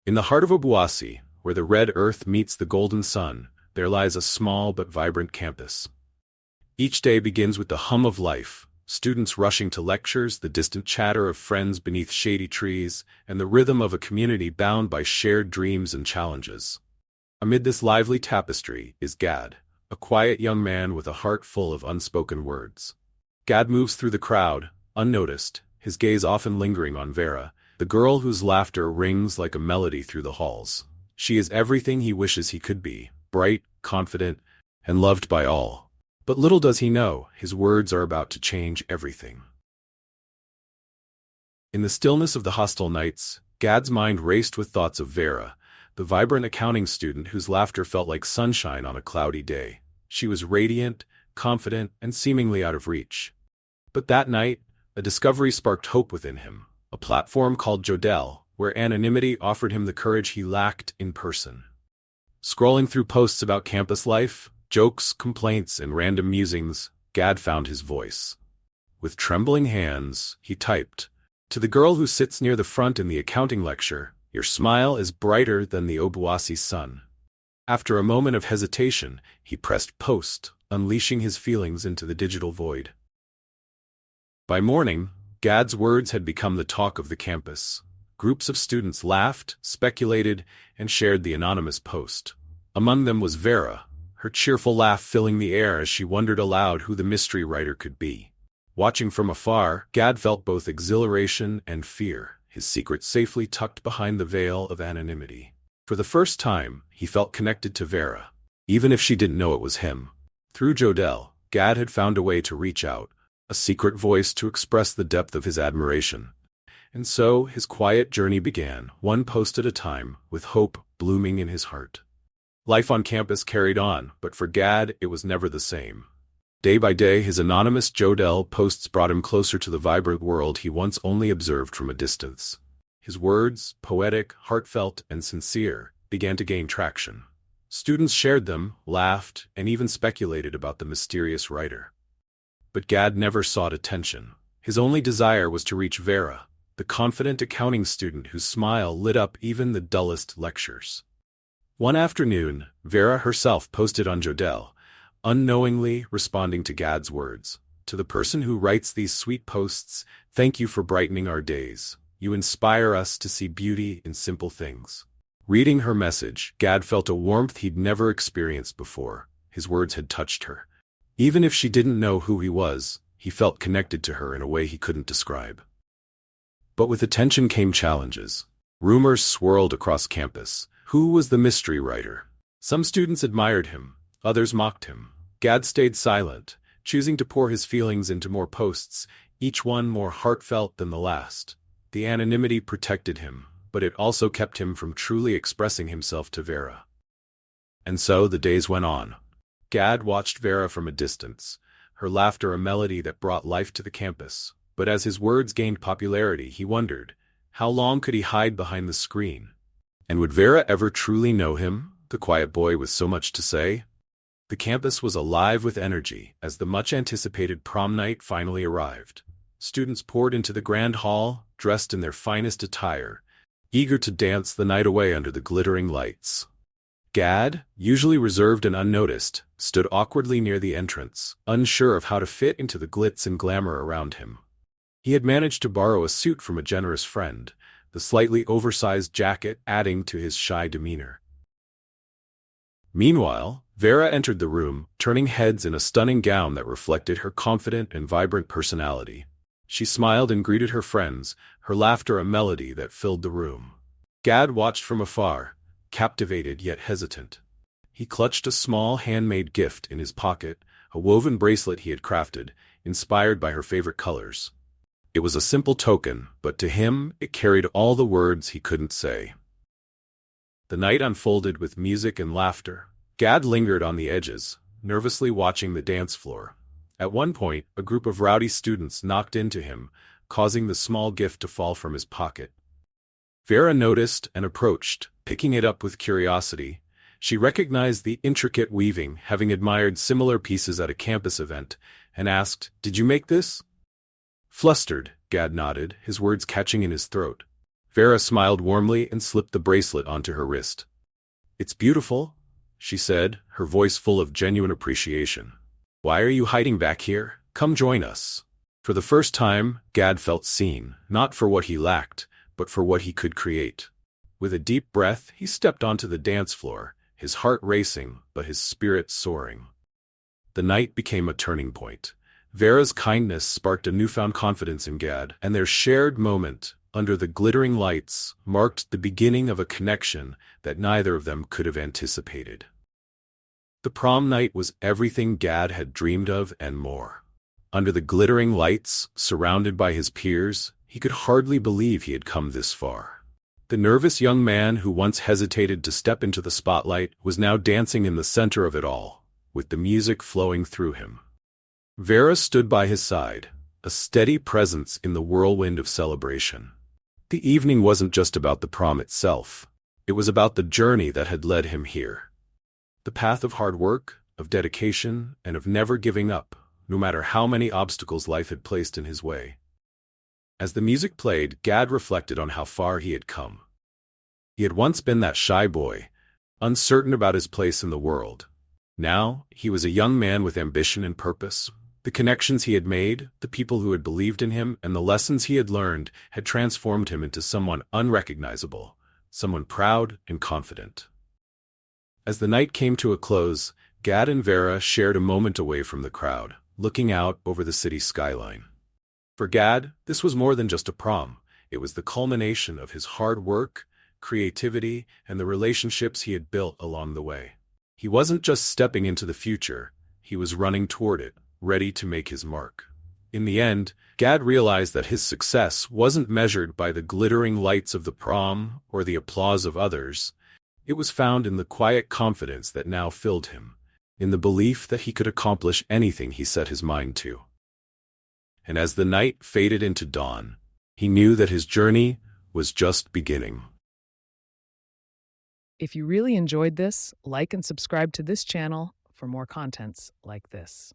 In the heart of Obuasi, where the red earth meets the golden sun, there lies a small but vibrant campus. Each day begins with the hum of life, students rushing to lectures, the distant chatter of friends beneath shady trees, and the rhythm of a community bound by shared dreams and challenges. Amid this lively tapestry is Gad, a quiet young man with a heart full of unspoken words. Gad moves through the crowd, unnoticed, his gaze often lingering on Vera, the girl whose laughter rings like a melody through the halls. She is everything he wishes he could be, bright, confident, and loved by all. But little does he know, his words are about to change everything. In the stillness of the hostel nights, Gad's mind raced with thoughts of Vera, the vibrant accounting student whose laughter felt like sunshine on a cloudy day. She was radiant, confident, and seemingly out of reach. But that night, a discovery sparked hope within him, a platform called Jodel, where anonymity offered him the courage he lacked in person. Scrolling through posts about campus life, jokes, complaints, and random musings, Gad found his voice. With trembling hands, he typed, "To the girl who sits near the front in the accounting lecture, your smile is brighter than the Obuasi sun." After a moment of hesitation, he pressed post, unleashing his feelings into the digital void. By morning, Gad's words had become the talk of the campus. Groups of students laughed, speculated, and shared the anonymous post. Among them was Vera, her cheerful laugh filling the air as she wondered aloud who the mystery writer could be. Watching from afar, Gad felt both exhilaration and fear, his secret safely tucked behind the veil of anonymity. For the first time, he felt connected to Vera, even if she didn't know it was him. Through Jodel, Gad had found a way to reach out, a secret voice to express the depth of his admiration. And so his quiet journey began, one post at a time, with hope blooming in his heart. Life on campus carried on, but for Gad, it was never the same. Day by day, his anonymous Jodel posts brought him closer to the vibrant world he once only observed from a distance. His words, poetic, heartfelt, and sincere, began to gain traction. Students shared them, laughed, and even speculated about the mysterious writer. But Gad never sought attention. His only desire was to reach Vera, the confident accounting student whose smile lit up even the dullest lectures. One afternoon, Vera herself posted on Jodel, unknowingly responding to Gad's words. "To the person who writes these sweet posts, thank you for brightening our days. You inspire us to see beauty in simple things." Reading her message, Gad felt a warmth he'd never experienced before. His words had touched her. Even if she didn't know who he was, he felt connected to her in a way he couldn't describe. But with attention came challenges. Rumors swirled across campus. Who was the mystery writer? Some students admired him, others mocked him. Gad stayed silent, choosing to pour his feelings into more posts, each one more heartfelt than the last. The anonymity protected him, but it also kept him from truly expressing himself to Vera. And so the days went on. Gad watched Vera from a distance, her laughter a melody that brought life to the campus. But as his words gained popularity, he wondered, how long could he hide behind the screen? And would Vera ever truly know him, the quiet boy with so much to say? The campus was alive with energy as the much-anticipated prom night finally arrived. Students poured into the grand hall, dressed in their finest attire, eager to dance the night away under the glittering lights. Gad, usually reserved and unnoticed, stood awkwardly near the entrance, unsure of how to fit into the glitz and glamour around him. He had managed to borrow a suit from a generous friend, the slightly oversized jacket adding to his shy demeanor. Meanwhile, Vera entered the room, turning heads in a stunning gown that reflected her confident and vibrant personality. She smiled and greeted her friends, her laughter a melody that filled the room. Gad watched from afar, captivated yet hesitant. He clutched a small handmade gift in his pocket, a woven bracelet he had crafted, inspired by her favorite colors. It was a simple token, but to him it carried all the words he couldn't say. The night unfolded with music and laughter. Gad lingered on the edges, nervously watching the dance floor. At one point, a group of rowdy students knocked into him, causing the small gift to fall from his pocket. Vera noticed and approached, picking it up with curiosity. She recognized the intricate weaving, having admired similar pieces at a campus event, and asked, "Did you make this?" Flustered, Gad nodded, his words catching in his throat. Vera smiled warmly and slipped the bracelet onto her wrist. "It's beautiful," she said, her voice full of genuine appreciation. "Why are you hiding back here? Come join us." For the first time, Gad felt seen, not for what he lacked, but for what he could create. With a deep breath, he stepped onto the dance floor, his heart racing, but his spirit soaring. The night became a turning point. Vera's kindness sparked a newfound confidence in Gad, and their shared moment, under the glittering lights, marked the beginning of a connection that neither of them could have anticipated. The prom night was everything Gad had dreamed of and more. Under the glittering lights, surrounded by his peers, he could hardly believe he had come this far. The nervous young man who once hesitated to step into the spotlight was now dancing in the center of it all, with the music flowing through him. Vera stood by his side, a steady presence in the whirlwind of celebration. The evening wasn't just about the prom itself. It was about the journey that had led him here. The path of hard work, of dedication, and of never giving up, no matter how many obstacles life had placed in his way. As the music played, Gad reflected on how far he had come. He had once been that shy boy, uncertain about his place in the world. Now, he was a young man with ambition and purpose. The connections he had made, the people who had believed in him, and the lessons he had learned had transformed him into someone unrecognizable, someone proud and confident. As the night came to a close, Gad and Vera shared a moment away from the crowd, looking out over the city skyline. For Gad, this was more than just a prom. It was the culmination of his hard work, creativity, and the relationships he had built along the way. He wasn't just stepping into the future, he was running toward it, ready to make his mark. In the end, Gad realized that his success wasn't measured by the glittering lights of the prom or the applause of others. It was found in the quiet confidence that now filled him, in the belief that he could accomplish anything he set his mind to. And as the night faded into dawn, he knew that his journey was just beginning. If you really enjoyed this, like and subscribe to this channel for more contents like this.